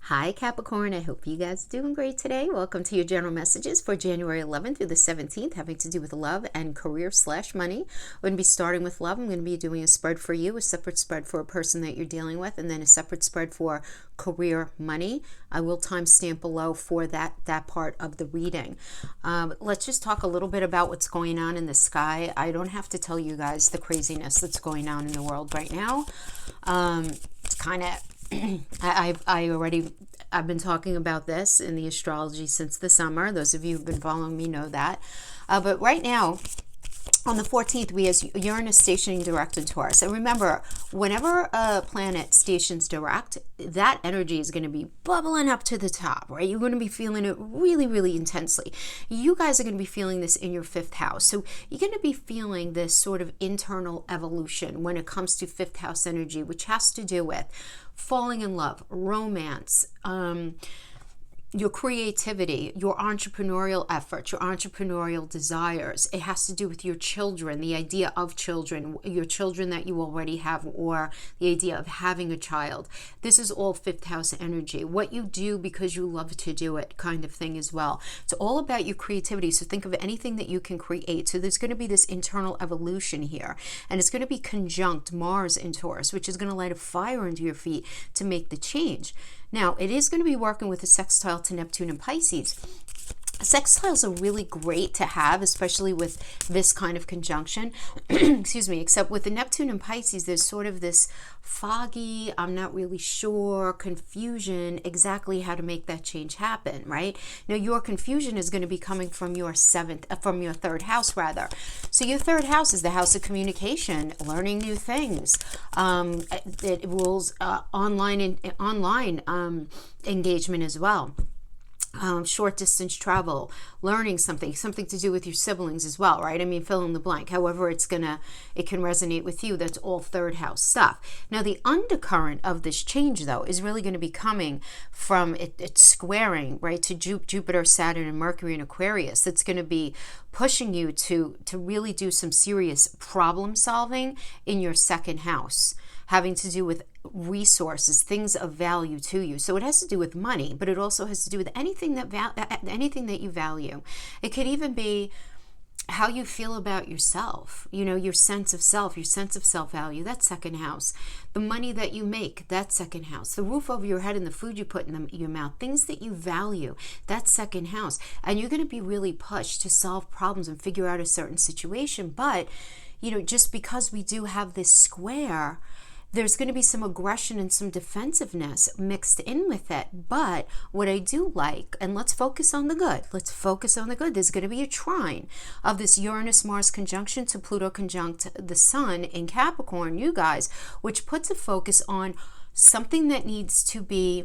Hi Capricorn, I hope you guys are doing great today. Welcome to your general messages for January 11th through the 17th, having to do with love and career/money. We're going to be starting with love. I'm going to be doing a spread for you, a separate spread for a person that you're dealing with, and then a separate spread for career money. I will timestamp below for that part of the reading. Let's just talk a little bit about what's going on in the sky. I don't have to tell you guys the craziness that's going on in the world right now. It's kind of I've been talking about this in the astrology since the summer. Those of you who've been following me know that. But right now, on the 14th, we have Uranus stationing direct in Taurus. And remember, whenever a planet stations direct, that energy is going to be bubbling up to the top, right? You're going to be feeling it really, really intensely. You guys are going to be feeling this in your fifth house. So you're going to be feeling this sort of internal evolution when it comes to fifth house energy, which has to do with falling in love, romance, your creativity, your entrepreneurial efforts, your entrepreneurial desires. It has to do with your children, the idea of children, your children that you already have, or the idea of having a child. This is all fifth house energy. What you do because you love to do it kind of thing as well. It's all about your creativity. So think of anything that you can create. So there's going to be this internal evolution here. And it's going to be conjunct Mars in Taurus, which is going to light a fire under your feet to make the change. Now, it is going to be working with a sextile to Neptune and Pisces. Sextiles are really great to have, especially with this kind of conjunction. Excuse me, except with the Neptune and Pisces, there's sort of this foggy, I'm not really sure, confusion exactly how to make that change happen, right? Now, your confusion is going to be coming from your third house, rather. So your third house is the house of communication, learning new things. It rules online engagement as well. Short distance travel, learning something to do with your siblings as well, right? I mean, fill in the blank. However, it can resonate with you. That's all third house stuff. Now, the undercurrent of this change, though, is really going to be coming from it squaring, right, to Jupiter, Saturn, and Mercury in Aquarius. That's going to be pushing you to really do some serious problem solving in your second house, having to do with resources, things of value to you. So it has to do with money, but it also has to do with anything that you value. It could even be how you feel about yourself, your sense of self, your sense of self-value, that's second house. The money that you make, that's second house. The roof over your head and the food you put in your mouth, things that you value, that's second house. And you're going to be really pushed to solve problems and figure out a certain situation. But, just because we do have this square, there's going to be some aggression and some defensiveness mixed in with it. But what I do like, and let's focus on the good. There's going to be a trine of this Uranus-Mars conjunction to Pluto conjunct the Sun in Capricorn, you guys, which puts a focus on something that needs to be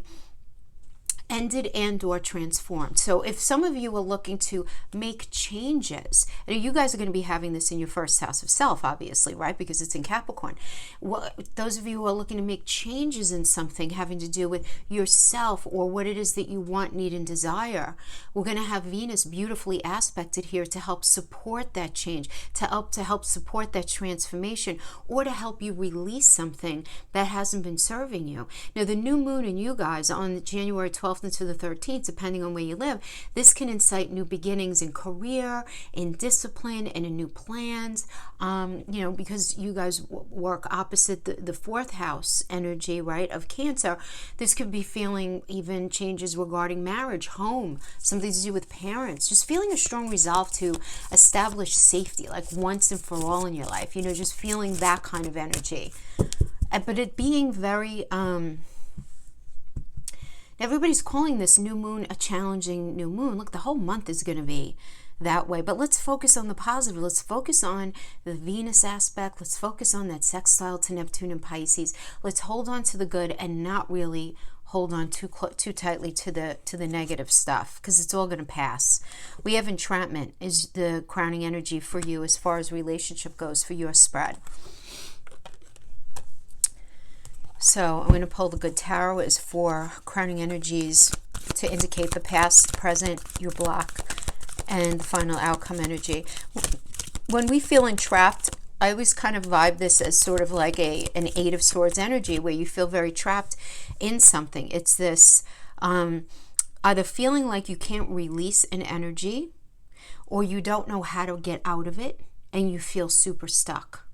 ended and or transformed. So if some of you are looking to make changes, and you guys are going to be having this in your first house of self, obviously, right? Because it's in Capricorn. Well, those of you who are looking to make changes in something having to do with yourself or what it is that you want, need, and desire, we're going to have Venus beautifully aspected here to help support that change, to help support that transformation, or to help you release something that hasn't been serving you. Now, the new moon in you guys on January 12th into the 13th, depending on where you live, this can incite new beginnings in career, in discipline, and in new plans. Because you guys work opposite the fourth house energy, right, of Cancer, this could be feeling even changes regarding marriage, home, something to do with parents, just feeling a strong resolve to establish safety, like once and for all in your life, just feeling that kind of energy. But it being very, everybody's calling this new moon a challenging new moon. Look, the whole month is going to be that way. But let's focus on the positive. Let's focus on the Venus aspect. Let's focus on that sextile to Neptune and Pisces. Let's hold on to the good and not really hold on too tightly to the negative stuff, because it's all going to pass. We have entrapment is the crowning energy for you as far as relationship goes for your spread. So I'm going to pull the Good Tarot as for crowning energies to indicate the past, present, your block, and the final outcome energy. When we feel entrapped, I always kind of vibe this as sort of like an Eight of Swords energy, where you feel very trapped in something. It's this Either feeling like you can't release an energy, or you don't know how to get out of it and you feel super stuck.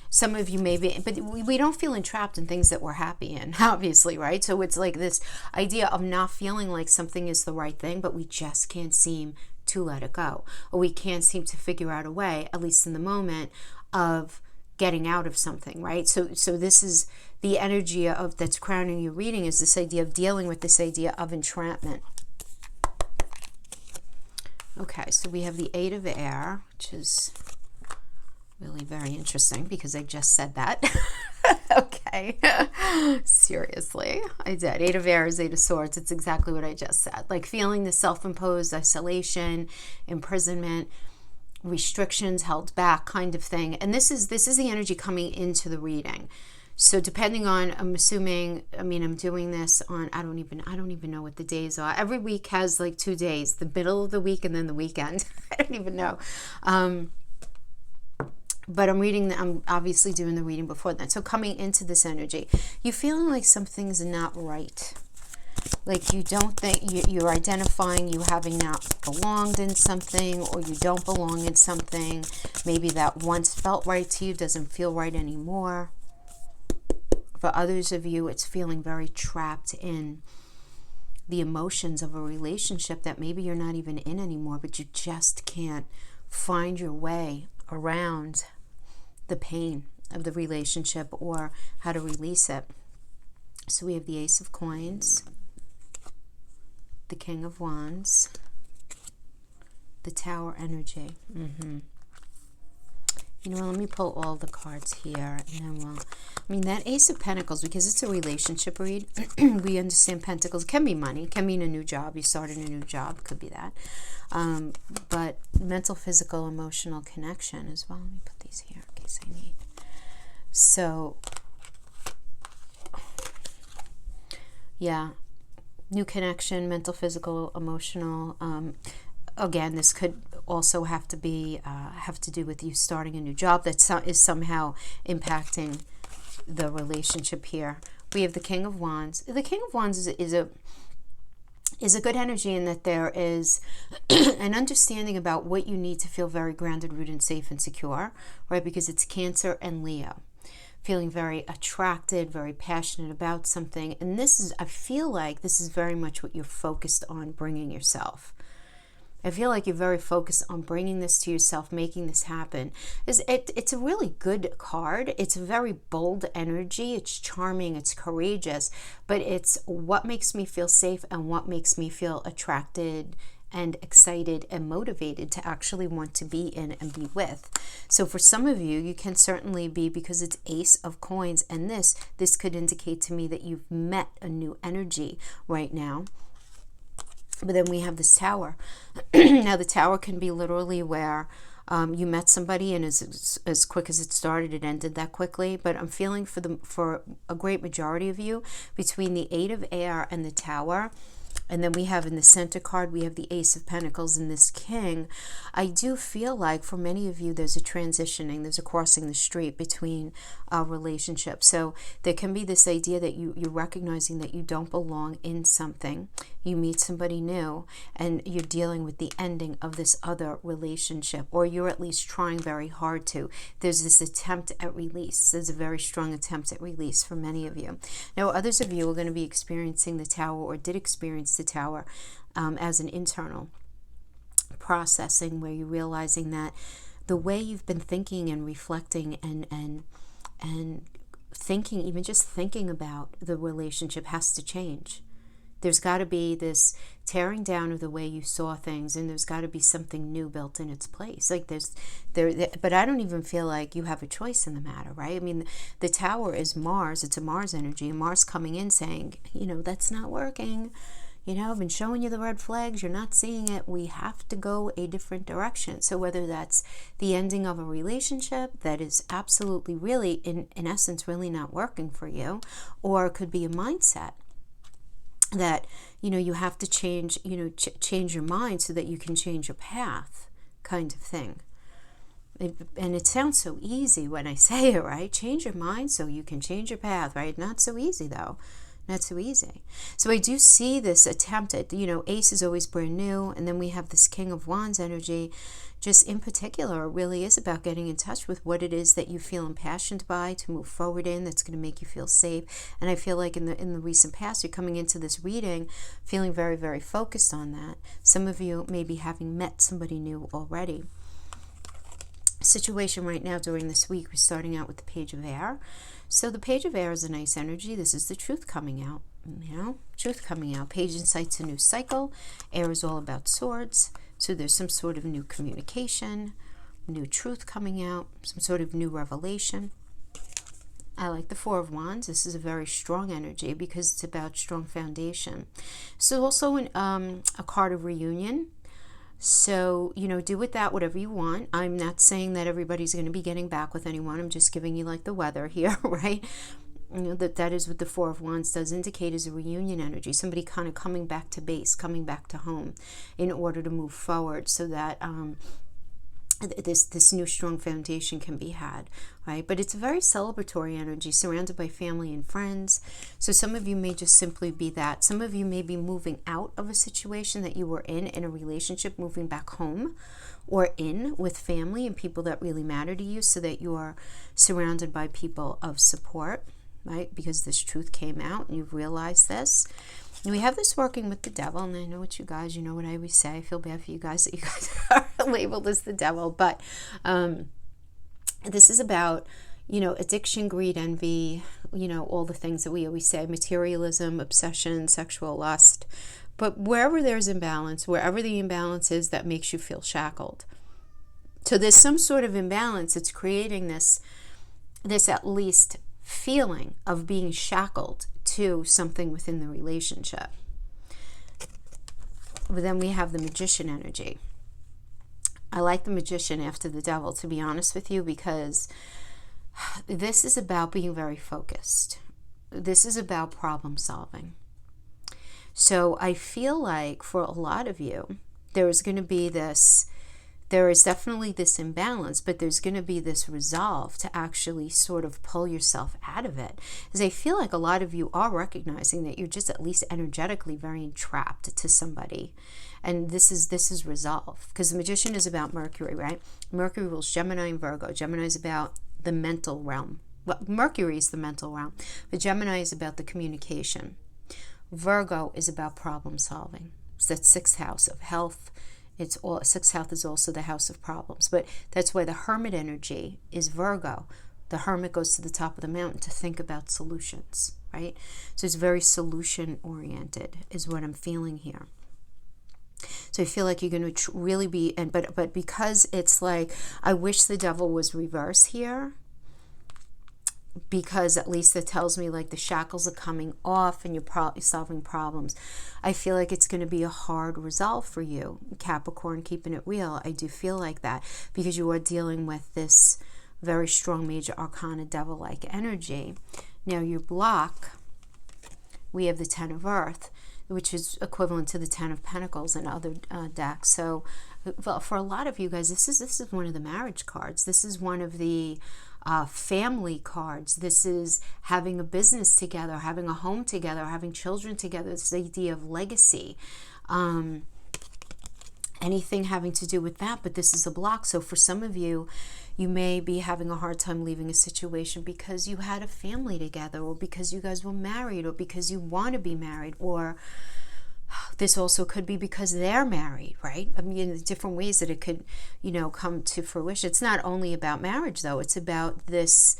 Some of you maybe, but we don't feel entrapped in things that we're happy in, obviously, right? So it's like this idea of not feeling like something is the right thing, but we just can't seem to let it go. Or we can't seem to figure out a way, at least in the moment, of getting out of something, right? So this is the energy of that's crowning your reading, is this idea of dealing with this idea of entrapment. Okay, so we have the Eight of Air, which is really very interesting because I just said that. Okay. Seriously, I did. Eight of Air is Eight of Swords. It's exactly what I just said. Like feeling the self-imposed isolation, imprisonment, restrictions, held back kind of thing. And this is the energy coming into the reading. So depending on, I'm assuming, I mean, I'm doing this on, I don't even know what the days are. Every week has like 2 days, the middle of the week and then the weekend. I don't even know. But I'm obviously doing the reading before that. So coming into this energy, you're feeling like something's not right. Like you don't think, you're identifying you having not belonged in something, or you don't belong in something. Maybe that once felt right to you doesn't feel right anymore. For others of you, it's feeling very trapped in the emotions of a relationship that maybe you're not even in anymore, but you just can't find your way around the pain of the relationship or how to release it. So we have the Ace of Coins, the King of Wands, the Tower energy. You know, let me pull all the cards here, and then that Ace of Pentacles, because it's a relationship read, we understand Pentacles can be money, can mean a new job, you started a new job, could be that. But mental, physical, emotional connection as well. Let me put these here in case I need. So, yeah, new connection, mental, physical, emotional. Again, this could also have to do with you starting a new job that is somehow impacting the relationship here. We have the King of Wands. The King of Wands is a good energy in that there is an understanding about what you need to feel very grounded, rooted, safe, and secure, right? Because it's Cancer and Leo. Feeling very attracted, very passionate about something. And I feel like this is very much what you're focused on bringing yourself. I feel like you're very focused on bringing this to yourself, making this happen. It's a really good card. It's a very bold energy. It's charming. It's courageous. But it's what makes me feel safe and what makes me feel attracted and excited and motivated to actually want to be in and be with. So for some of you, you can certainly be, because it's Ace of Coins, and this could indicate to me that you've met a new energy right now. But then we have this Tower. Now the Tower can be literally where you met somebody and as quick as it started, it ended that quickly. But I'm feeling for a great majority of you, between the Eight of Air and the Tower, and then we have in the center card, we have the Ace of Pentacles and this King. I do feel like for many of you, there's a transitioning, there's a crossing the street between relationships. So there can be this idea that you're recognizing that you don't belong in something. You meet somebody new and you're dealing with the ending of this other relationship, or you're at least trying very hard to. There's this attempt at release. There's a very strong attempt at release for many of you. Now, others of you are going to be experiencing the Tower, or did experience the Tower as an internal processing, where you're realizing that the way you've been thinking and reflecting and thinking, even just thinking about the relationship, has to change. There's got to be this tearing down of the way you saw things, and there's got to be something new built in its place. Like but I don't even feel like you have a choice in the matter, right? I mean, the Tower is Mars. It's a Mars energy, and Mars coming in saying, that's not working. I've been showing you the red flags. You're not seeing it. We have to go a different direction. So whether that's the ending of a relationship that is absolutely, really, in essence, really not working for you, or it could be a mindset that, you have to change, change your mind so that you can change your path, kind of thing. And it sounds so easy when I say it, right? Change your mind so you can change your path, right? Not so easy, though. Not so easy. So I do see this attempt at, Ace is always brand new. And then we have this King of Wands energy. Just in particular, it really is about getting in touch with what it is that you feel impassioned by to move forward in, that's going to make you feel safe. And I feel like in the recent past, you're coming into this reading feeling very, very focused on that. Some of you may be having met somebody new already. Situation right now during this week, we're starting out with the Page of Air. So the Page of Air is a nice energy. This is the truth coming out, truth coming out. Page incites a new cycle. Air is all about swords. So there's some sort of new communication, new truth coming out, some sort of new revelation. I like the Four of Wands. This is a very strong energy because it's about strong foundation. So also a card of reunion. So, do with that whatever you want. I'm not saying that everybody's going to be getting back with anyone. I'm just giving you like the weather here, right? That is what the Four of Wands does indicate, is a reunion energy. Somebody kind of coming back to base, coming back to home in order to move forward so that this new strong foundation can be had, right? But it's a very celebratory energy, surrounded by family and friends. So some of you may just simply be that. Some of you may be moving out of a situation that you were in a relationship, moving back home, or in with family and people that really matter to you, so that you are surrounded by people of support, right? Because this truth came out and you've realized this. And we have this working with the devil, and I know what you guys, what I always say. I feel bad for you guys that you guys are labeled as the devil, but this is about, addiction, greed, envy, all the things that we always say, materialism, obsession, sexual lust. But wherever there's imbalance, wherever the imbalance is, that makes you feel shackled. So there's some sort of imbalance that's creating this at least feeling of being shackled to something within the relationship. But then we have the Magician energy. I like the Magician after the Devil, to be honest with you, because this is about being very focused. This is about problem solving. So I feel like for a lot of you, there is definitely this imbalance, but there's going to be this resolve to actually sort of pull yourself out of it. Because I feel like a lot of you are recognizing that you're just at least energetically very entrapped to somebody. And this is resolve. Because the Magician is about Mercury, right? Mercury rules Gemini and Virgo. Gemini is about the mental realm. Well, Mercury is the mental realm, but Gemini is about the communication. Virgo is about problem solving. So that's sixth house of health. Sixth house is also the house of problems, but that's why the Hermit energy is Virgo. The Hermit goes to the top of the mountain to think about solutions, right? So it's very solution oriented is what I'm feeling here. So I feel like you're going to really be, but because it's like, I wish the Devil was reverse here, because at least that tells me like the shackles are coming off and you're solving problems. I feel like it's going to be a hard resolve for you, Capricorn, keeping it real. I do feel like that, because you are dealing with this very strong major arcana devil-like energy. Now your block, we have the Ten of Earth, which is equivalent to the Ten of Pentacles and other decks. So well, for a lot of you guys, this is one of the marriage cards. This is one of the family cards. This is having a business together, having a home together, having children together. It's the idea of legacy. Anything having to do with that, but this is a block. So for some of you, you may be having a hard time leaving a situation because you had a family together, or because you guys were married, or because you want to be married, or this also could be because they're married, right? I mean, in different ways that it could, come to fruition. It's not only about marriage, though. It's about this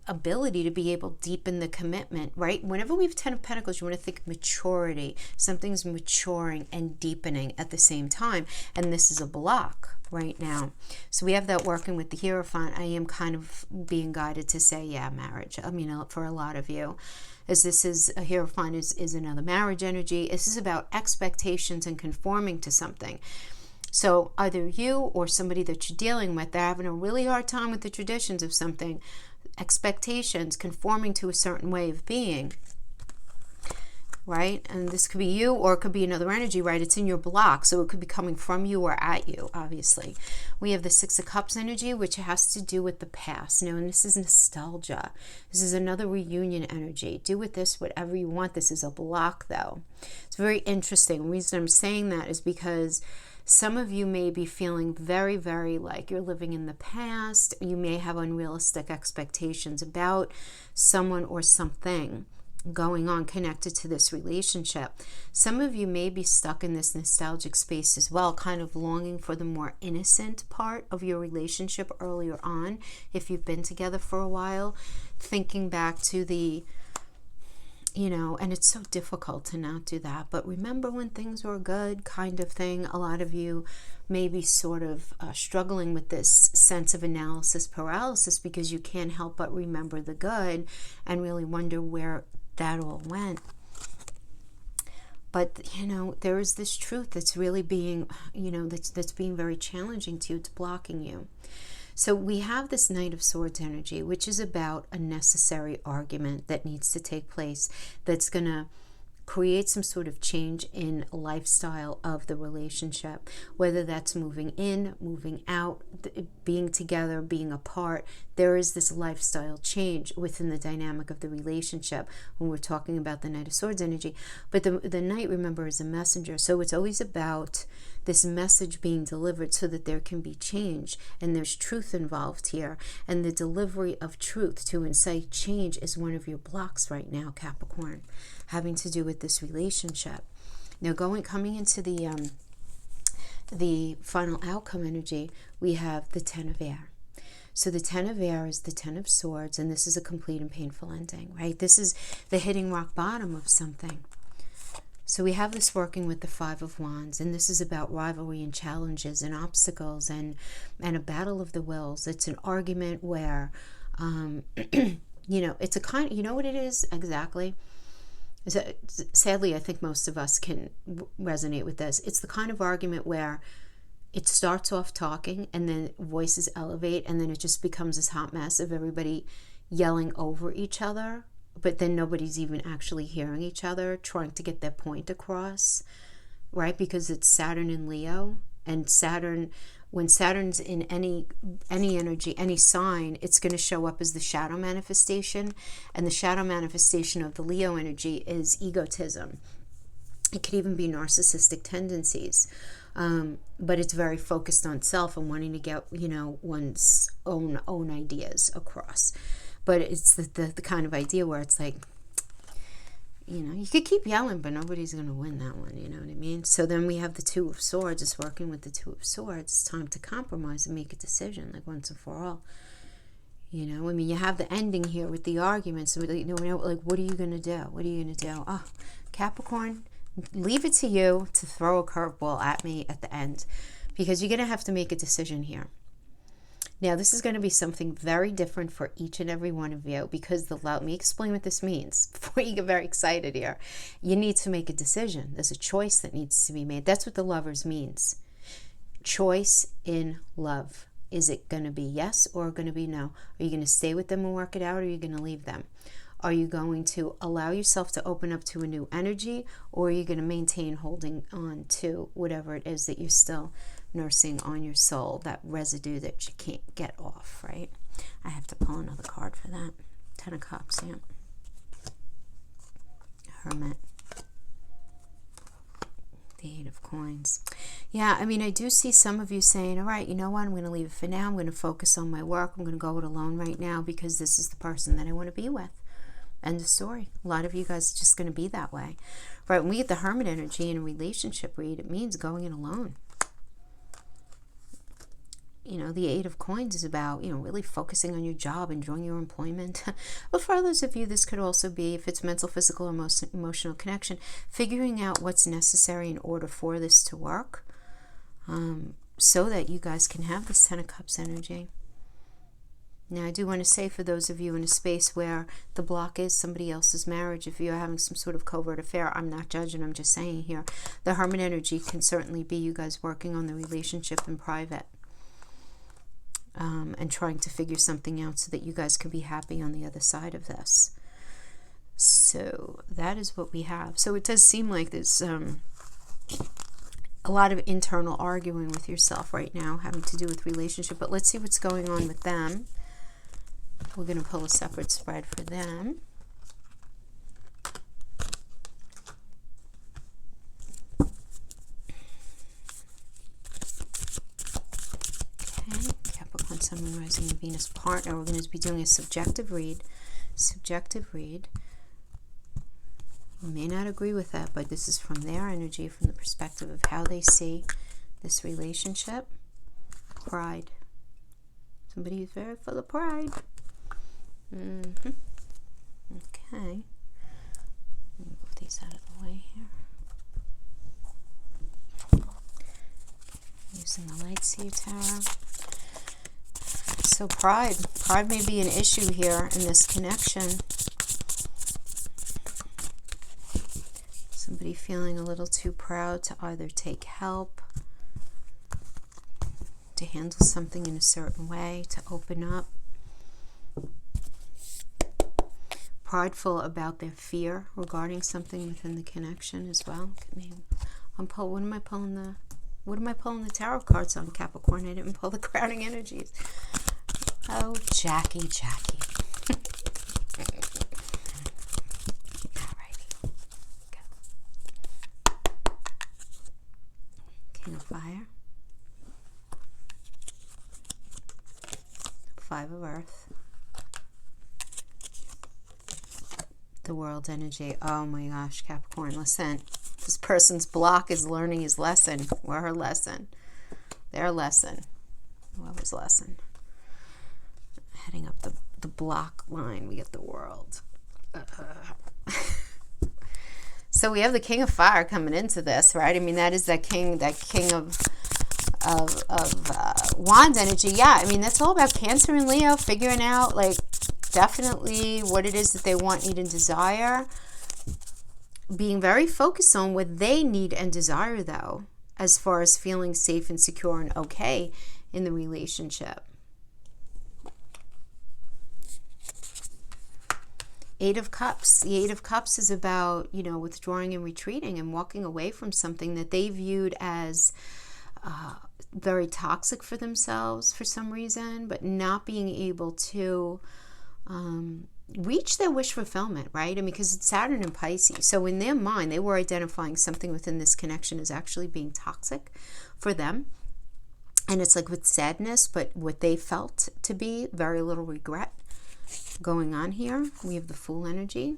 ability to be able to deepen the commitment, right? Whenever we have Ten of Pentacles, you want to think maturity. Something's maturing and deepening at the same time. And this is a block right now. So we have that working with the Hierophant. I am kind of being guided to say, yeah, marriage. I mean, for a lot of you, as this is a Hierophant is another marriage energy. This is about expectations and conforming to something. So either you or somebody that you're dealing with, they're having a really hard time with the traditions of something, expectations, conforming to a certain way of being. right? And this could be you, or it could be another energy, right? It's in your block, so it could be coming from you or at you, obviously. We have the Six of Cups energy, which has to do with the past. Now, and this is nostalgia. This is another reunion energy. Do with this whatever you want. This is a block, though. It's very interesting. The reason I'm saying that is because some of you may be feeling very, very like you're living in the past. You may have unrealistic expectations about someone or something going on connected to this relationship. Some of you may be stuck in this nostalgic space as well, kind of longing for the more innocent part of your relationship earlier on, if you've been together for a while, thinking back to the, and it's so difficult to not do that, but remember when things were good kind of thing. A lot of you may be sort of struggling with this sense of analysis paralysis because you can't help but remember the good and really wonder where that all went. But there is this truth that's really being that's being very challenging to you. It's blocking you. So we have this Knight of Swords energy, which is about a necessary argument that needs to take place, that's going to create some sort of change in lifestyle of the relationship, whether that's moving in, moving out, being together, being apart. There is this lifestyle change within the dynamic of the relationship when we're talking about the Knight of Swords energy. But the Knight, remember, is a messenger. So it's always about this message being delivered so that there can be change, and there's truth involved here. And the delivery of truth to incite change is one of your blocks right now, Capricorn, having to do with this relationship. Now, coming into the final outcome energy, we have the Ten of Air. So the Ten of Air is the Ten of Swords, and this is a complete and painful ending, right? This is the hitting rock bottom of something. So we have this working with the Five of Wands, and this is about rivalry and challenges and obstacles and a battle of the wills. It's an argument where, it's a kind, you know what it is exactly? Sadly, I think most of us can resonate with this. It's the kind of argument where it starts off talking and then voices elevate and then it just becomes this hot mess of everybody yelling over each other, but then nobody's even actually hearing each other, trying to get their point across, right? Because it's Saturn in Leo, and when Saturn's in any energy, any sign, it's going to show up as the shadow manifestation, and the shadow manifestation of the Leo energy is egotism. It could even be narcissistic tendencies, but it's very focused on self and wanting to get, one's own ideas across. But it's the kind of idea where it's like, you could keep yelling, but nobody's going to win that one, you know what I mean? So then we have the Two of Swords. It's working with the Two of Swords. It's time to compromise and make a decision, like once and for all. You have the ending here with the arguments. Like, what are you going to do? What are you going to do? Oh, Capricorn, leave it to you to throw a curveball at me at the end, because you're going to have to make a decision here. Now, this is going to be something very different for each and every one of you, because let me explain what this means before you get very excited here. You need to make a decision. There's a choice that needs to be made. That's what the Lovers means. Choice in love. Is it going to be yes or going to be no? Are you going to stay with them and work it out, or are you going to leave them? Are you going to allow yourself to open up to a new energy, or are you going to maintain holding on to whatever it is that you're still nursing on your soul, that residue that you can't get off, right? I have to pull another card for that. Ten of Cups, yeah. Hermit. The Eight of Coins. Yeah, I do see some of you saying, all right, you know what? I'm going to leave it for now. I'm going to focus on my work. I'm going to go it alone right now because this is the person that I want to be with. End of story. A lot of you guys are just going to be that way. Right, when we get the Hermit energy in a relationship read, it means going it alone. The Eight of Coins is about, really focusing on your job, enjoying your employment. But for others of you, this could also be, if it's mental, physical, or emotional connection, figuring out what's necessary in order for this to work, so that you guys can have this Ten of Cups energy. Now, I do want to say, for those of you in a space where the block is somebody else's marriage, if you're having some sort of covert affair, I'm not judging, I'm just saying here, the Hermit energy can certainly be you guys working on the relationship in private. And trying to figure something out so that you guys can be happy on the other side of this. So that is what we have. So it does seem like there's a lot of internal arguing with yourself right now, having to do with relationship. But let's see what's going on with them. We're going to pull a separate spread for them. Okay, Capricorn, Sun, Moon, Rising, and Venus partner. We're going to be doing a subjective read. Subjective read. You may not agree with that, but this is from their energy, from the perspective of how they see this relationship. Pride. Somebody who's very full of pride. Okay. Let me move these out of the way here. Using the Light Seer Tarot. So pride. Pride may be an issue here in this connection. Somebody feeling a little too proud to either take help, to handle something in a certain way, to open up. Prideful about their fear regarding something within the connection as well. What am I pulling the tarot cards on, Capricorn? I didn't pull the crowning energies. Oh, Jackie. King of Fire, 5 of Earth, the World energy. Oh my gosh, Capricorn, listen. This person's block is learning his lesson, or her lesson, their lesson, whoever's lesson. Heading up the block line, we get the World. So we have the King of Fire coming into this, right? I mean, that is that king of wand energy. Yeah, I mean, that's all about Cancer and Leo, figuring out, like, definitely what it is that they want, need, and desire. Being very focused on what they need and desire, though, as far as feeling safe and secure and okay in the relationship. 8 of Cups. The 8 of Cups is about, withdrawing and retreating and walking away from something that they viewed as very toxic for themselves for some reason, but not being able to reach their wish fulfillment, right? I mean, because it's Saturn and Pisces. So in their mind, they were identifying something within this connection as actually being toxic for them. And it's like with sadness, but what they felt to be very little regret going on here. We have the Fool energy,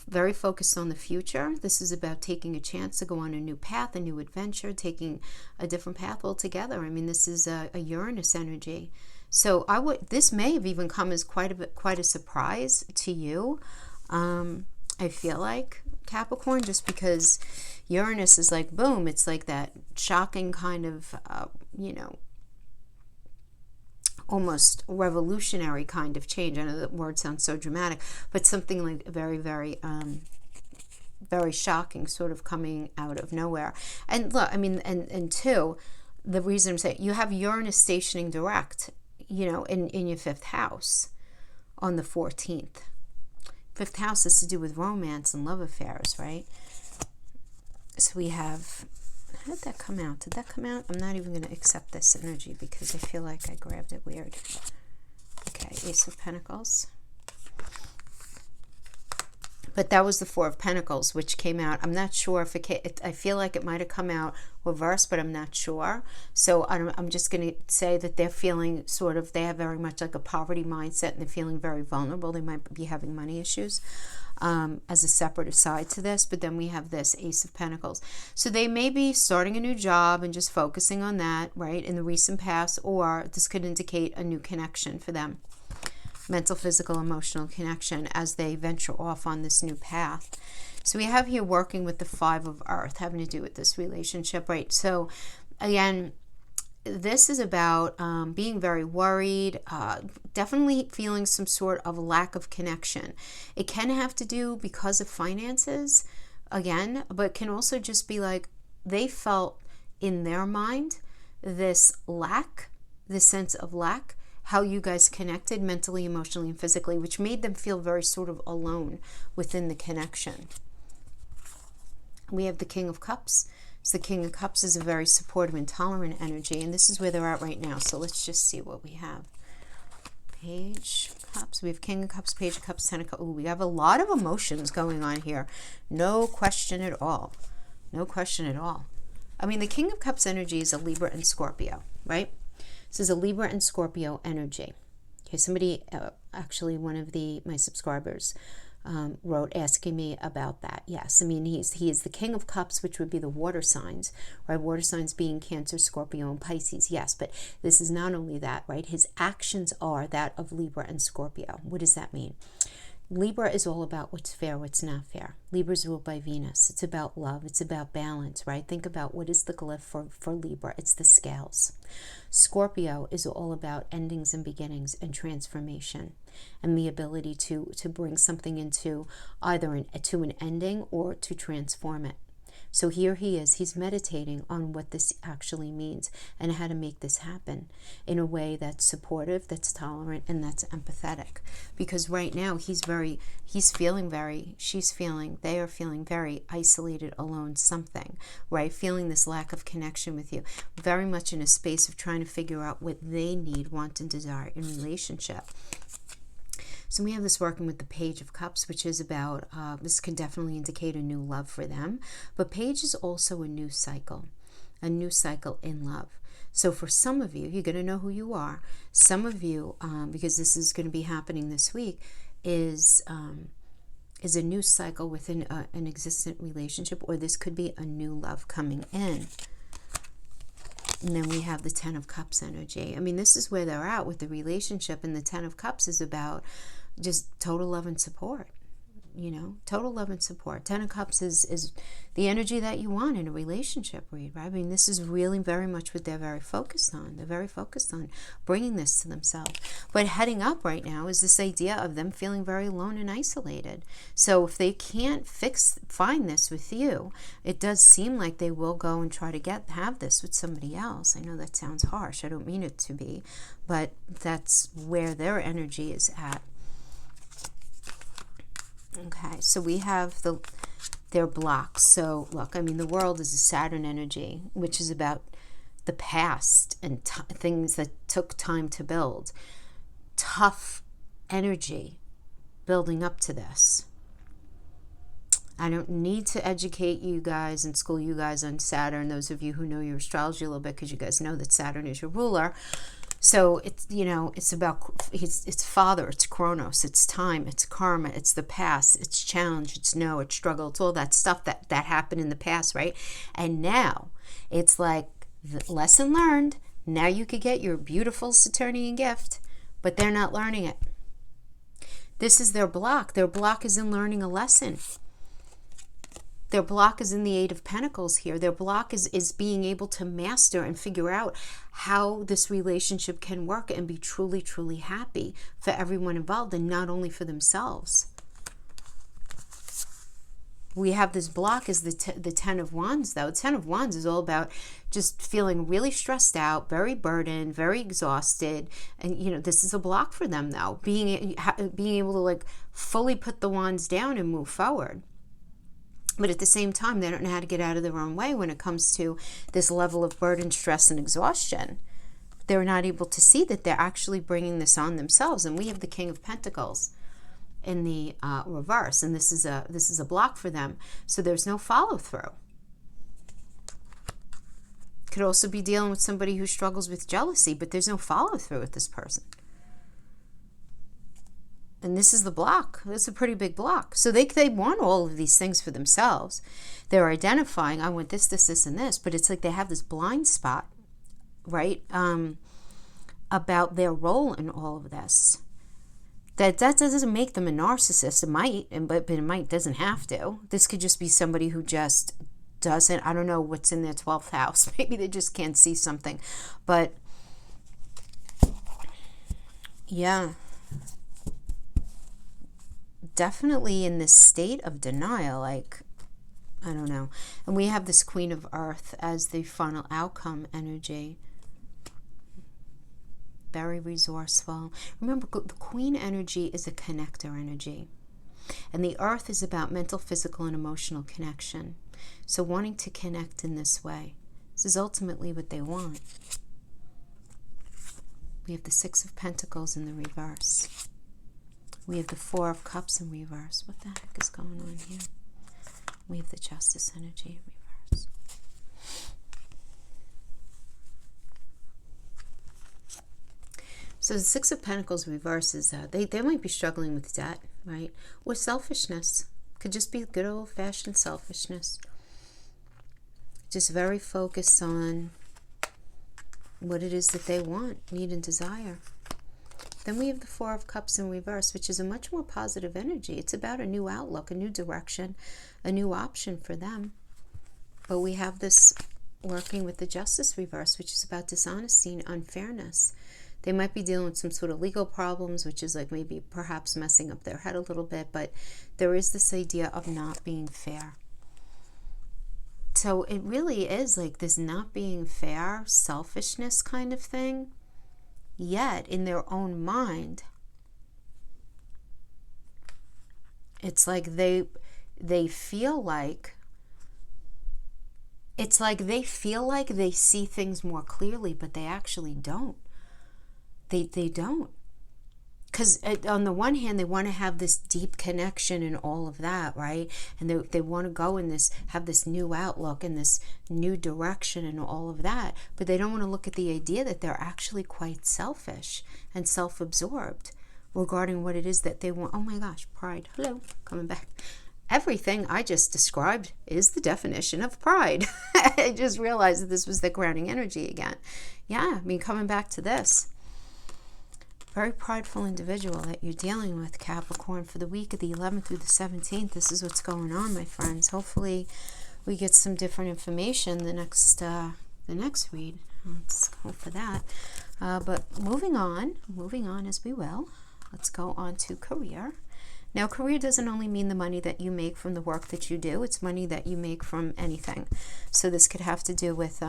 very focused on the future. This is about taking a chance to go on a new path, a new adventure, taking a different path altogether. I mean, this is a Uranus energy. So this may have even come as quite a surprise to you. I feel like, Capricorn, just because Uranus is like, boom, it's like that shocking kind of, almost revolutionary kind of change. I know that word sounds so dramatic, but something like very, very, very shocking, sort of coming out of nowhere. And look, I mean, and two, the reason I'm saying, you have Uranus stationing direct, in your 5th house on the 14th. 5th house has to do with romance and love affairs, right? So we have, how did that come out? Did that come out? I'm not even going to accept this energy because I feel like I grabbed it weird. Okay, Ace of Pentacles. But that was the 4 of Pentacles, which came out. I'm not sure if I feel like it might have come out reversed, but I'm not sure. So I'm just going to say that they're feeling they have very much like a poverty mindset, and they're feeling very vulnerable. They might be having money issues as a separate aside to this. But then we have this Ace of Pentacles. So they may be starting a new job and just focusing on that, right, in the recent past, or this could indicate a new connection for them. Mental, physical, emotional connection as they venture off on this new path. So we have here working with the 5 of Earth, having to do with this relationship, right? So again, this is about being very worried, definitely feeling some sort of lack of connection. It can have to do because of finances, again, but can also just be like they felt in their mind this lack, this sense of lack. how you guys connected mentally, emotionally, and physically, which made them feel very sort of alone within the connection. We have the King of Cups. So the King of Cups is a very supportive and tolerant energy, and this is where they're at right now. So let's just see what we have. Page of Cups. We have King of Cups, Page of Cups, Ten of Cups. Ooh, we have a lot of emotions going on here. No question at all. No question at all. I mean, the King of Cups energy is a Libra and Scorpio, right? This is a Libra and Scorpio energy. Okay, somebody, actually one of my subscribers wrote asking me about that. Yes, I mean, he is the King of Cups, which would be the water signs, right? Water signs being Cancer, Scorpio, and Pisces. Yes, but this is not only that, right? His actions are that of Libra and Scorpio. What does that mean? Libra is all about what's fair, what's not fair. Libra is ruled by Venus. It's about love. It's about balance, right? Think about what is the glyph for Libra. It's the scales. Scorpio is all about endings and beginnings and transformation and the ability to bring something into either to an ending or to transform it. So here he is, he's meditating on what this actually means and how to make this happen in a way that's supportive, that's tolerant, and that's empathetic. Because right now they are feeling very isolated, alone, something, right? Feeling this lack of connection with you. Very much in a space of trying to figure out what they need, want, and desire in relationship. So we have this working with the Page of Cups, which is about, this can definitely indicate a new love for them. But Page is also a new cycle in love. So for some of you, you're going to know who you are. Some of you, because this is going to be happening this week, is a new cycle within an existent relationship, or this could be a new love coming in. And then we have the Ten of Cups energy. I mean, this is where they're at with the relationship, and the Ten of Cups is about just total love and support, total love and support. Ten of Cups is the energy that you want in a relationship, right? I mean, this is really very much what they're very focused on. They're very focused on bringing this to themselves. But heading up right now is this idea of them feeling very alone and isolated. So if they can't find this with you, it does seem like they will go and try to have this with somebody else. I know that sounds harsh. I don't mean it to be, but that's where their energy is at. Okay, so we have their blocks. So look, I mean, the world is a Saturn energy, which is about the past and things that took time to build. Tough energy building up to this. I don't need to educate you guys and school you guys on Saturn, those of you who know your astrology a little bit, because you guys know that Saturn is your ruler. So it's, it's about, it's father, it's Chronos, it's time, it's karma, it's the past, it's challenge, it's it's struggle, it's all that stuff that happened in the past, right? And now it's like the lesson learned. Now you could get your beautiful Saturnian gift, but they're not learning it. This is their block. Their block is in learning a lesson. Their block is in the Eight of Pentacles here. Their block is being able to master and figure out how this relationship can work and be truly, truly happy for everyone involved and not only for themselves. We have this block is the Ten of Wands, though. Ten of Wands is all about just feeling really stressed out, very burdened, very exhausted. And, this is a block for them, though. Being able to, like, fully put the wands down and move forward. But at the same time, they don't know how to get out of their own way when it comes to this level of burden, stress, and exhaustion. They're not able to see that they're actually bringing this on themselves. And we have the King of Pentacles in the reverse, and this is a block for them. So there's no follow through. Could also be dealing with somebody who struggles with jealousy, but there's no follow through with this person. And this is the block. It's a pretty big block. So they want all of these things for themselves. They're identifying, I want this, this, this, and this. But it's like they have this blind spot, right, about their role in all of this. That doesn't make them a narcissist. It might, but it doesn't have to. This could just be somebody who just doesn't, I don't know what's in their 12th house. Maybe they just can't see something. But, yeah. Definitely in this state of denial, like, I don't know. And we have this Queen of Earth as the final outcome energy. very resourceful. Remember, the Queen energy is a connector energy. And the Earth is about mental, physical, and emotional connection. So wanting to connect in this way. This is ultimately what they want. We have the Six of Pentacles in the reverse. We have the Four of Cups in reverse. What the heck is going on here? We have the Justice energy in reverse. So the Six of Pentacles reverse is, they might be struggling with debt, right? Or selfishness. Could just be good old-fashioned selfishness. Just very focused on what it is that they want, need, and desire. Then we have the Four of Cups in reverse, which is a much more positive energy. It's about a new outlook, a new direction, a new option for them. But we have this working with the Justice reverse, which is about dishonesty and unfairness. They might be dealing with some sort of legal problems, which is like maybe perhaps messing up their head a little bit, but there is this idea of not being fair. So it really is like this not being fair, selfishness kind of thing. Yet in their own mind, it's like they feel like, it's like they feel like they see things more clearly, but they actually don't. They don't. Because on the one hand, they want to have this deep connection and all of that, right? And they want to go in this, have this new outlook and this new direction and all of that. But they don't want to look at the idea that they're actually quite selfish and self-absorbed regarding what it is that they want. Oh my gosh, pride. Hello, coming back. Everything I just described is the definition of pride. I just realized that this was the grounding energy again. Yeah, I mean, coming back to this. Very prideful individual that you're dealing with, Capricorn, for the week of the 11th through the 17th. This is what's going on, my friends. Hopefully we get some different information the next read. Let's hope for that. But moving on as we will. Let's go on to career. Now, career doesn't only mean the money that you make from the work that you do. It's money that you make from anything. So this could have to do with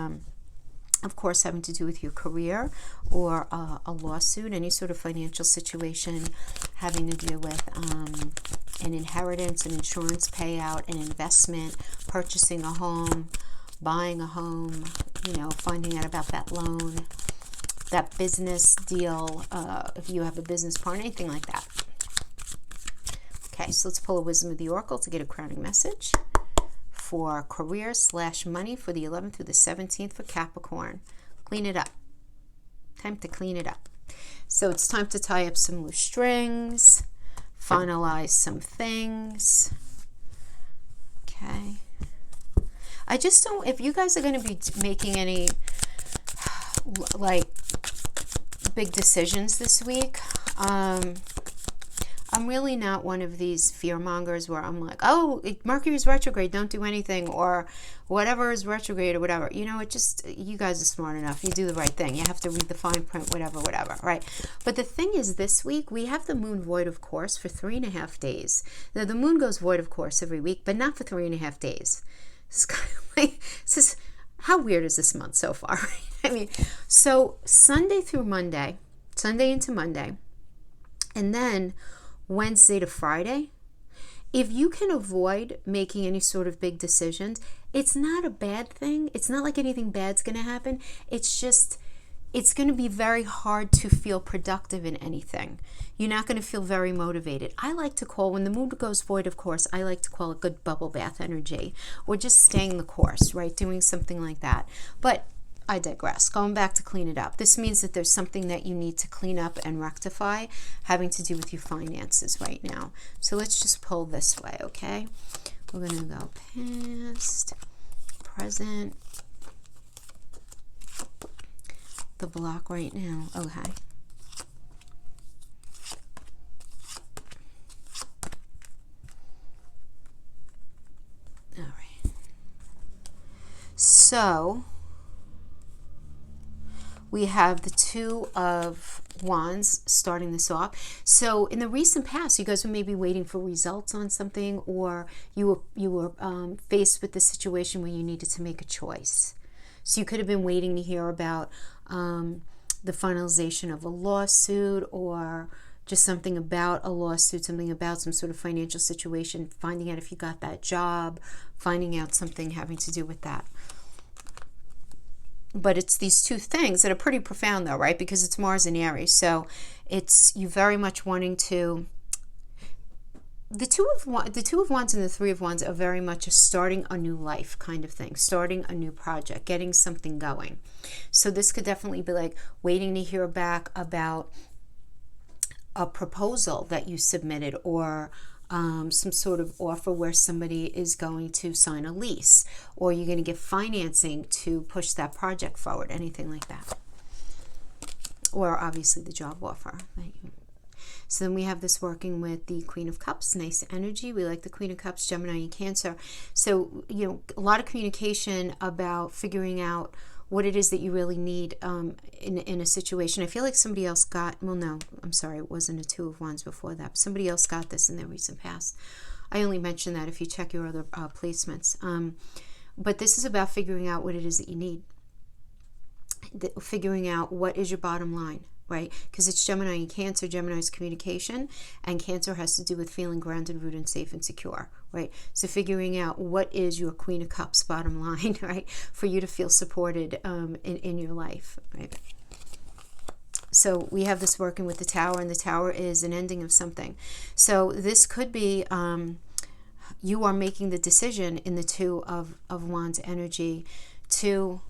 of course, having to do with your career or a lawsuit, any sort of financial situation having to do with an inheritance, an insurance payout, an investment, purchasing a home, buying a home, finding out about that loan, that business deal, if you have a business partner, anything like that. Okay, so let's pull a Wisdom of the Oracle to get a crowning message for career/money for the 11th through the 17th for Capricorn. Clean it up. Time to clean it up. So it's time to tie up some loose strings, finalize some things. Okay. I just don't, if you guys are going to be making any like big decisions this week, I'm really not one of these fear mongers where I'm like, oh, Mercury's retrograde, don't do anything, or whatever is retrograde or whatever. It just, you guys are smart enough. You do the right thing. You have to read the fine print, whatever, right? But the thing is, this week, we have the moon void of course for 3.5 days. Now, the moon goes void of course every week, but not for 3.5 days. It's kind of like, how weird is this month so far, right? I mean, so Sunday through Monday, Sunday into Monday, and then Wednesday to Friday, if you can avoid making any sort of big decisions, it's not a bad thing. It's not like anything bad's going to happen. It's just, it's going to be very hard to feel productive in anything. You're not going to feel very motivated. I like to call, when the moon goes void, of course, I like to call it good bubble bath energy, or just staying the course, right? Doing something like that. But I digress. Going back to clean it up. This means that there's something that you need to clean up and rectify having to do with your finances right now. So let's just pull this way, okay? We're going to go past, present, the block right now. Okay. All right. So we have the Two of Wands starting this off. So in the recent past, you guys were maybe waiting for results on something, or you were faced with the situation where you needed to make a choice. So you could have been waiting to hear about the finalization of a lawsuit, or just something about a lawsuit, something about some sort of financial situation, finding out if you got that job, finding out something having to do with that. But it's these two things that are pretty profound though, right? Because it's Mars and Aries. So it's you very much wanting to, the Two of Wands and the Three of Wands are very much a starting a new life kind of thing, starting a new project, getting something going. So this could definitely be like waiting to hear back about a proposal that you submitted, or some sort of offer where somebody is going to sign a lease, or you're going to get financing to push that project forward, anything like that. Or obviously the job offer. So then we have this working with the Queen of Cups, nice energy. We like the Queen of Cups, Gemini and Cancer. So, a lot of communication about figuring out what it is that you really need in a situation. I feel like somebody else got, well, no, I'm sorry, it wasn't a Two of Wands before that. But somebody else got this in their recent past. I only mention that if you check your other placements. But this is about figuring out what it is that you need. Figuring out what is your bottom line, right? Because it's Gemini and Cancer. Gemini is communication, and Cancer has to do with feeling grounded, rooted, and safe and secure, right? So figuring out what is your Queen of Cups bottom line, right? For you to feel supported in your life, right? So we have this working with the Tower, and the Tower is an ending of something. So this could be you are making the decision in the Two of Wands energy to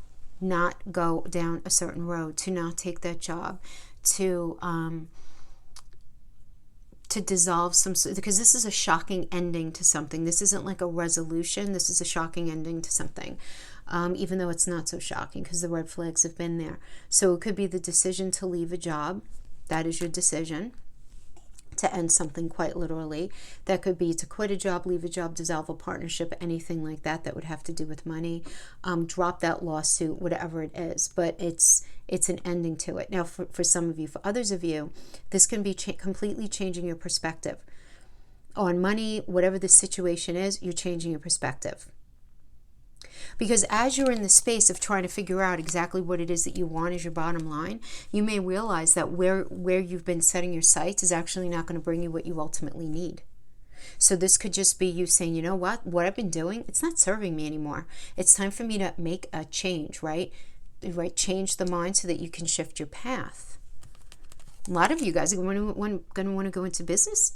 not go down a certain road, to not take that job, to dissolve some, because this is a shocking ending to something. This isn't like a resolution. This is a shocking ending to something, even though it's not so shocking because the red flags have been there. So it could be the decision to leave a job. That is your decision to end something, quite literally. That could be to quit a job, leave a job, dissolve a partnership, anything like that that would have to do with money, drop that lawsuit, whatever it is. But it's an ending to it. Now, for some of you, for others of you, this can be completely changing your perspective on money. Whatever the situation is, you're changing your perspective. Because as you're in the space of trying to figure out exactly what it is that you want as your bottom line, you may realize that where you've been setting your sights is actually not going to bring you what you ultimately need. So this could just be you saying, you know what I've been doing, it's not serving me anymore. It's time for me to make a change, right? Change the mind so that you can shift your path. A lot of you guys are going to want to go into business.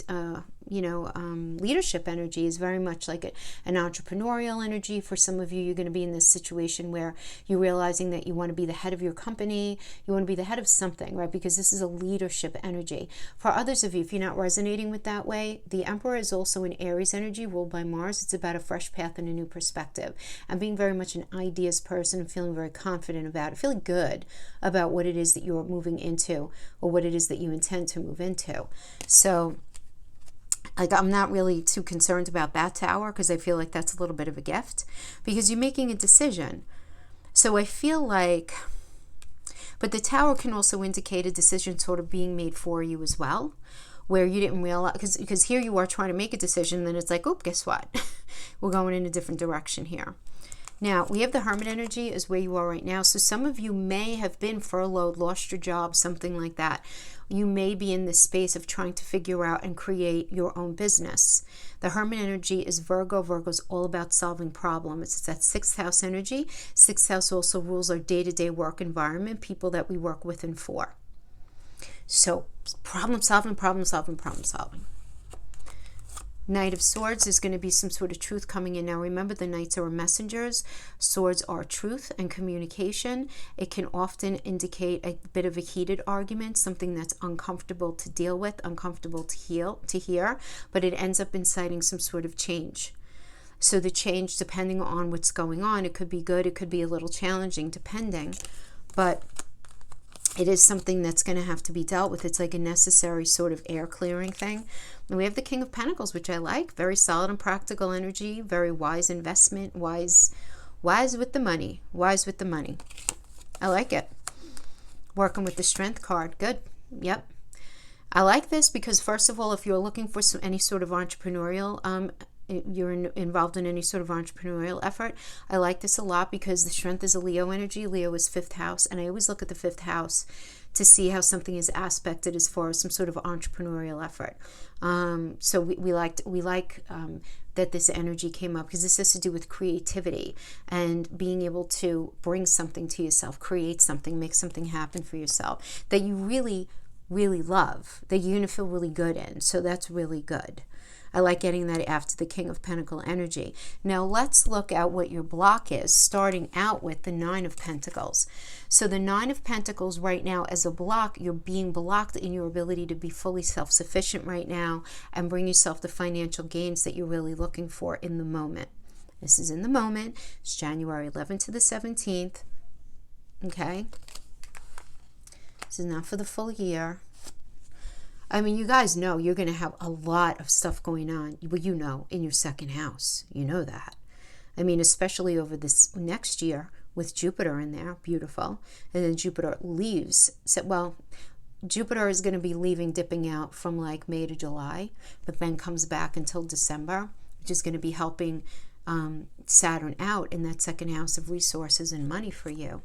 Leadership energy is very much like an entrepreneurial energy. For some of you, you're going to be in this situation where you're realizing that you want to be the head of your company. You want to be the head of something, right? Because this is a leadership energy. For others of you, if you're not resonating with that way, the Emperor is also an Aries energy ruled by Mars. It's about a fresh path and a new perspective. And being very much an ideas person and feeling very confident about it, feeling good about what it is that you're moving into, or what it is that you intend to move into. So I'm not really too concerned about that Tower, because I feel like that's a little bit of a gift, because you're making a decision. So I feel like, but the Tower can also indicate a decision sort of being made for you as well, where you didn't realize, because here you are trying to make a decision, and then it's like, oh, guess what? We're going in a different direction here. Now, we have the Hermit energy is where you are right now. So some of you may have been furloughed, lost your job, something like that. You may be in this space of trying to figure out and create your own business. The Hermit energy is Virgo. Virgo's all about solving problems. It's that 6th house energy. 6th house also rules our day-to-day work environment, people that we work with and for. So problem solving, problem solving, problem solving. Knight of Swords is going to be some sort of truth coming in. Now remember, the Knights are messengers. Swords are truth and communication. It can often indicate a bit of a heated argument, something that's uncomfortable to deal with, uncomfortable to hear, but it ends up inciting some sort of change. So the change, depending on what's going on, it could be good, it could be a little challenging, depending, but it is something that's going to have to be dealt with. It's like a necessary sort of air clearing thing. And we have the King of Pentacles, which I like. Very solid and practical energy. Very wise investment. Wise with the money. Wise with the money. I like it. Working with the Strength card. Good. Yep. I like this because, first of all, if you're looking for any sort of entrepreneurial you're involved in any sort of entrepreneurial effort, I like this a lot because the Strength is a Leo energy. Leo is 5th house, and I always look at the 5th house to see how something is aspected as far as some sort of entrepreneurial effort. So we like that this energy came up, because this has to do with creativity and being able to bring something to yourself, create something, make something happen for yourself that you really, really love, that you're going to feel really good in. So that's really good. I like getting that after the King of Pentacle energy. Now let's look at what your block is, starting out with the Nine of Pentacles. So the Nine of Pentacles right now as a block, you're being blocked in your ability to be fully self-sufficient right now and bring yourself the financial gains that you're really looking for in the moment. This is in the moment. It's January 11th to the 17th. Okay? This is not for the full year. I mean, you guys know you're going to have a lot of stuff going on, well, you know, in your second house. You know that. I mean, especially over this next year with Jupiter in there. Beautiful. And then Jupiter leaves. So, well, Jupiter is going to be leaving, dipping out from like May to July, but then comes back until December, which is going to be helping Saturn out in that second house of resources and money for you.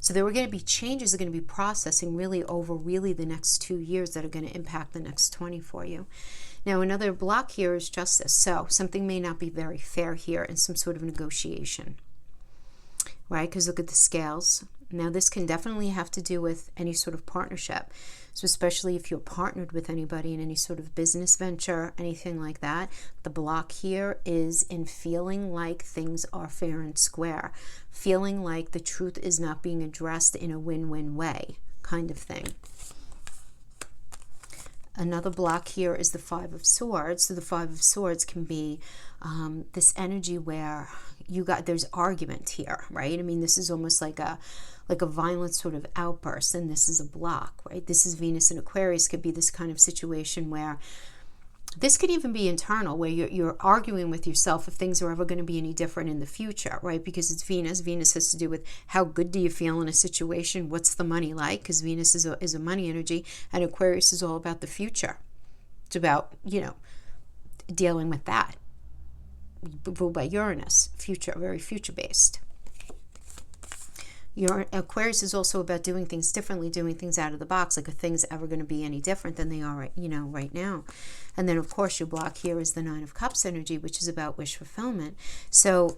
So there are going to be changes that are going to be processing really over really the next 2 years that are going to impact the next 20 for you. Now another block here is justice. So something may not be very fair here in some sort of negotiation, right? Because look at the scales. Now this can definitely have to do with any sort of partnership. So especially if you're partnered with anybody in any sort of business venture, anything like that, the block here is in feeling like things are fair and square, feeling like the truth is not being addressed in a win-win way kind of thing. Another block here is the Five of Swords. So the Five of Swords can be this energy where there's argument here, right? I mean, this is almost like a violent sort of outburst, and this is a block, right? This is Venus and Aquarius. Could be this kind of situation where this could even be internal, where you're arguing with yourself if things are ever going to be any different in the future, right? Because it's Venus. Venus has to do with how good do you feel in a situation? What's the money like? Because Venus is a money energy, and Aquarius is all about the future. It's about, dealing with that. Ruled by Uranus, future, very future-based. Your Aquarius is also about doing things differently, doing things out of the box. Like, are things ever going to be any different than they are right now? And then, of course, your block here is the Nine of Cups energy, which is about wish fulfillment. So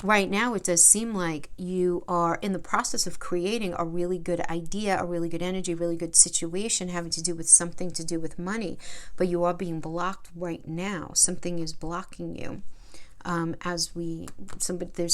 right now, it does seem like you are in the process of creating a really good idea, a really good energy, really good situation having to do with something to do with money. But you are being blocked right now. Something is blocking you. There's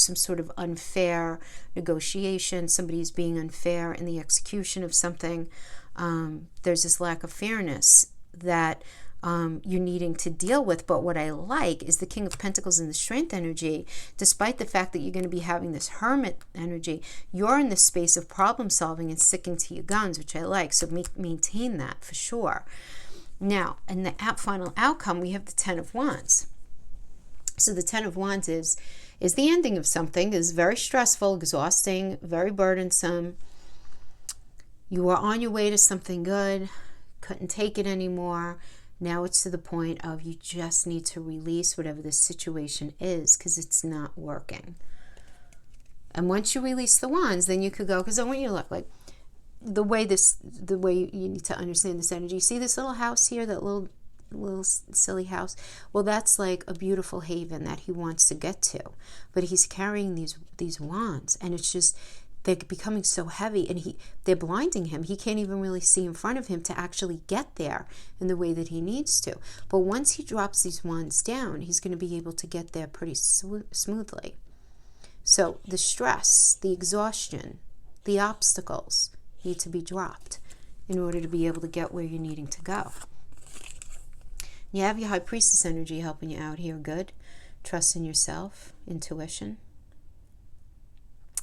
some sort of unfair negotiation. Somebody's being unfair in the execution of something. There's this lack of fairness that you're needing to deal with. But what I like is the King of Pentacles and the Strength energy. Despite the fact that you're going to be having this Hermit energy, you're in the space of problem solving and sticking to your guns, which I like. So maintain that for sure. Now, in the final outcome, we have the Ten of Wands. So the Ten of Wands is the ending of something. Is very stressful, exhausting, very burdensome. You are on your way to something good, couldn't take it anymore. Now it's to the point of you just need to release whatever this situation is because it's not working. And once you release the wands, then you could go, because I want you to look like the way you need to understand this energy. See this little house here, that little silly house? Well, that's like a beautiful haven that he wants to get to, but he's carrying these wands, and it's just they're becoming so heavy, and they're blinding him. He can't even really see in front of him to actually get there in the way that he needs to. But once he drops these wands down, he's going to be able to get there pretty smoothly. So the stress, the exhaustion, the obstacles need to be dropped in order to be able to get where you're needing to go. You have your High Priestess energy helping you out here. Good. Trust in yourself. Intuition.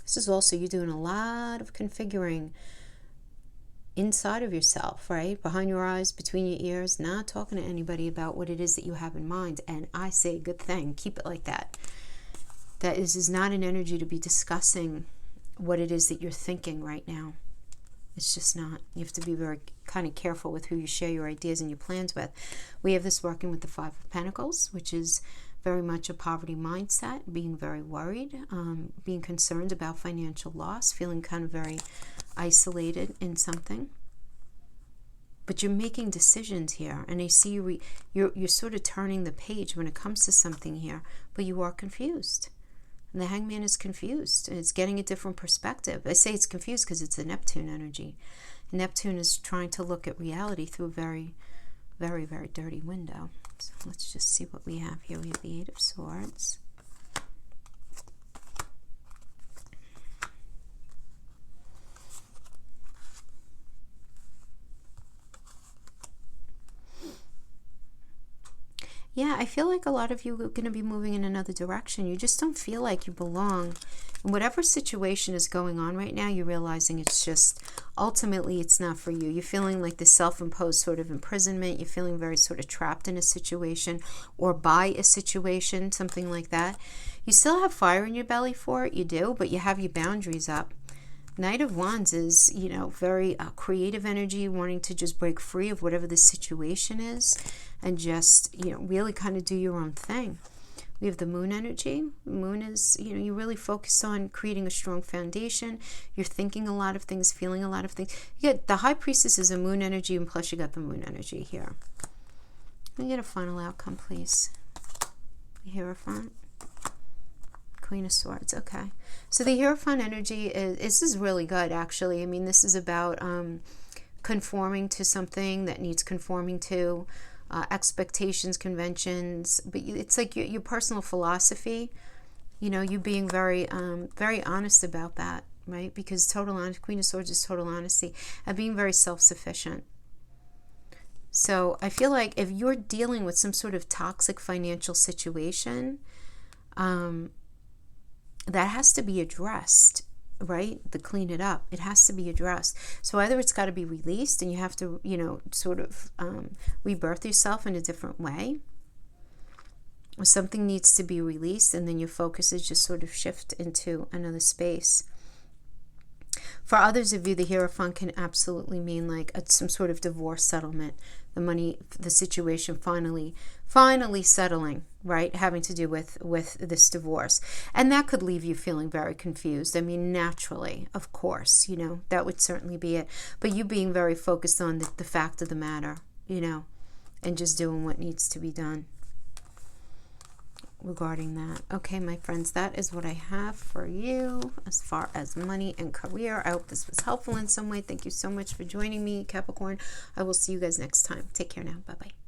This is also you doing a lot of configuring inside of yourself, right? Behind your eyes, between your ears, not talking to anybody about what it is that you have in mind. And I say good thing. Keep it like that. That is not an energy to be discussing what it is that you're thinking right now. It's just not. You have to be very kind of careful with who you share your ideas and your plans with. We have this working with the Five of Pentacles, which is very much a poverty mindset, being very worried, being concerned about financial loss, feeling kind of very isolated in something. but you're making decisions here, and I see you're sort of turning the page when it comes to something here, but you are confused. And the Hangman is confused, and it's getting a different perspective. I say it's confused because it's a Neptune energy. Neptune is trying to look at reality through a very, very, very dirty window. So let's just see what we have here. We have the Eight of Swords. Yeah, I feel like a lot of you are going to be moving in another direction. You just don't feel like you belong. And whatever situation is going on right now, you're realizing it's just, ultimately, it's not for you. You're feeling like the self-imposed sort of imprisonment. You're feeling very sort of trapped in a situation or by a situation, something like that. You still have fire in your belly for it, you do, but you have your boundaries up. Knight of Wands is, you know, very creative energy, wanting to just break free of whatever the situation is and just, you know, really kind of do your own thing. We have the Moon energy. Moon is, you know, you're really focused on creating a strong foundation. You're thinking a lot of things, feeling a lot of things. You get the High Priestess is a Moon energy, and plus you got the Moon energy here. Can we get a final outcome, please? The Hierophant. Queen of Swords. Okay, so the Hierophant energy is, this is really good, actually. I mean, this is about conforming to something that needs conforming to, expectations, conventions, but it's like your personal philosophy, you know, you being very very honest about that, right? Because total honesty, Queen of Swords is total honesty, and being very self-sufficient. So I feel like if you're dealing with some sort of toxic financial situation, that has to be addressed, right? To clean it up, it has to be addressed. So either it's got to be released and you have to, you know, sort of rebirth yourself in a different way, or something needs to be released and then your focus is just sort of shift into another space. For others of you, the Hierophant can absolutely mean like some sort of divorce settlement, the money, the situation finally settling, right? Having to do with this divorce. And that could leave you feeling very confused. I mean, naturally, of course, you know, that would certainly be it. But you being very focused on the fact of the matter, you know, and just doing what needs to be done regarding that. Okay, my friends, that is what I have for you as far as money and career. I hope this was helpful in some way. Thank you so much for joining me, Capricorn. I will see you guys next time. Take care now. Bye-bye.